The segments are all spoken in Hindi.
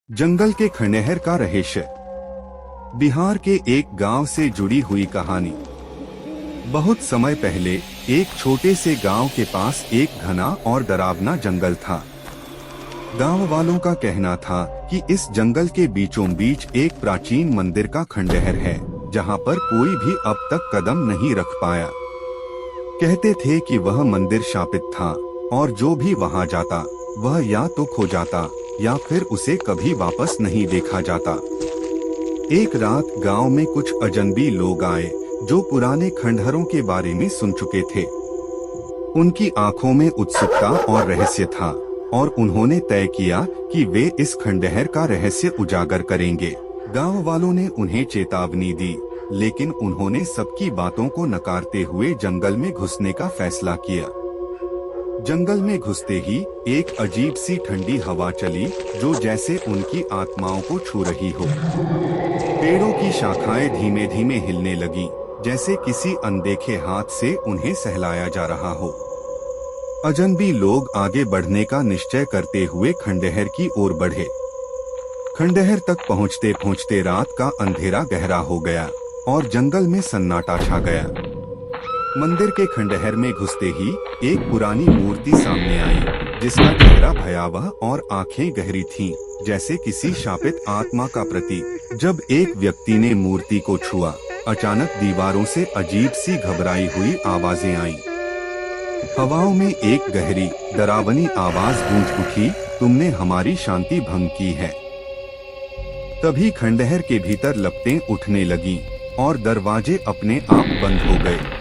जंगल के खंडहर का रहस्य। बिहार के एक गांव से जुड़ी हुई कहानी। बहुत समय पहले एक छोटे से गांव के पास एक घना और डरावना जंगल था। गांव वालों का कहना था कि इस जंगल के बीचों बीच एक प्राचीन मंदिर का खंडहर है, जहां पर कोई भी अब तक कदम नहीं रख पाया। कहते थे कि वह मंदिर शापित था और जो भी वहां जाता वह या तो खो जाता या फिर उसे कभी वापस नहीं देखा जाता। एक रात गांव में कुछ अजनबी लोग आए जो पुराने खंडहरों के बारे में सुन चुके थे। उनकी आंखों में उत्सुकता और रहस्य था और उन्होंने तय किया कि वे इस खंडहर का रहस्य उजागर करेंगे। गांव वालों ने उन्हें चेतावनी दी, लेकिन उन्होंने सबकी बातों को नकारते हुए जंगल में घुसने का फैसला किया। जंगल में घुसते ही एक अजीब सी ठंडी हवा चली, जो जैसे उनकी आत्माओं को छू रही हो। पेड़ों की शाखाएं धीमे धीमे हिलने लगी, जैसे किसी अनदेखे हाथ से उन्हें सहलाया जा रहा हो। अजनबी लोग आगे बढ़ने का निश्चय करते हुए खंडहर की ओर बढ़े। खंडहर तक पहुंचते पहुंचते रात का अंधेरा गहरा हो गया और जंगल में सन्नाटा छा गया। मंदिर के खंडहर में घुसते ही एक पुरानी मूर्ति सामने आई, जिसका चेहरा भयावह और आंखें गहरी थीं, जैसे किसी शापित आत्मा का प्रतीक। जब एक व्यक्ति ने मूर्ति को छुआ, अचानक दीवारों से अजीब सी घबराई हुई आवाजें आईं। हवाओं में एक गहरी डरावनी आवाज गूंज उठी, तुमने हमारी शांति भंग की है। तभी खंडहर के भीतर लपटें उठने लगीं और दरवाजे अपने आप बंद हो गए।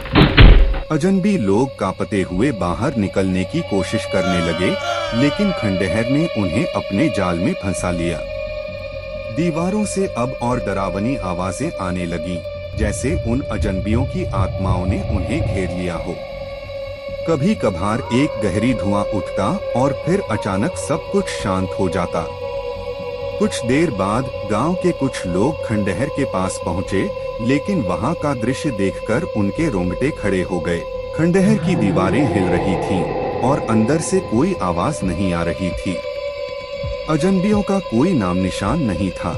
अजनबी लोग कांपते हुए बाहर निकलने की कोशिश करने लगे, लेकिन खंडहर ने उन्हें अपने जाल में फंसा लिया। दीवारों से अब और डरावनी आवाजें आने लगीं, जैसे उन अजनबियों की आत्माओं ने उन्हें घेर लिया हो। कभी कभार एक गहरी धुआं उठता और फिर अचानक सब कुछ शांत हो जाता। कुछ देर बाद गांव के कुछ लोग खंडहर के पास पहुंचे, लेकिन वहां का दृश्य देखकर उनके रोंगटे खड़े हो गए। खंडहर की दीवारें हिल रही थीं और अंदर से कोई आवाज नहीं आ रही थी। अजनबियों का कोई नाम निशान नहीं था।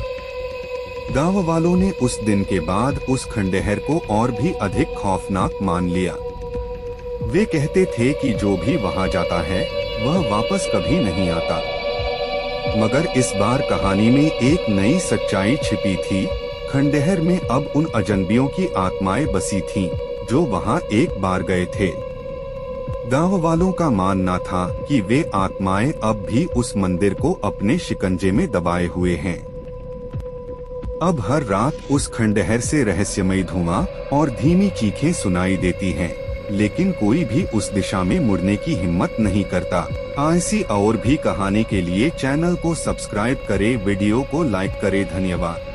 गांव वालों ने उस दिन के बाद उस खंडहर को और भी अधिक खौफनाक मान लिया। वे कहते थे कि जो भी वहां जाता है वह वापस कभी नहीं आता। मगर इस बार कहानी में एक नई सच्चाई छिपी थी। खंडहर में अब उन अजनबियों की आत्माएं बसी थीं, जो वहां एक बार गए थे। गांव वालों का मानना था कि वे आत्माएं अब भी उस मंदिर को अपने शिकंजे में दबाए हुए हैं। अब हर रात उस खंडहर से रहस्यमयी धुआं और धीमी चीखें सुनाई देती हैं, लेकिन कोई भी उस दिशा में मुड़ने की हिम्मत नहीं करता। ऐसी और भी कहानी के लिए चैनल को सब्सक्राइब करें, वीडियो को लाइक करें। धन्यवाद।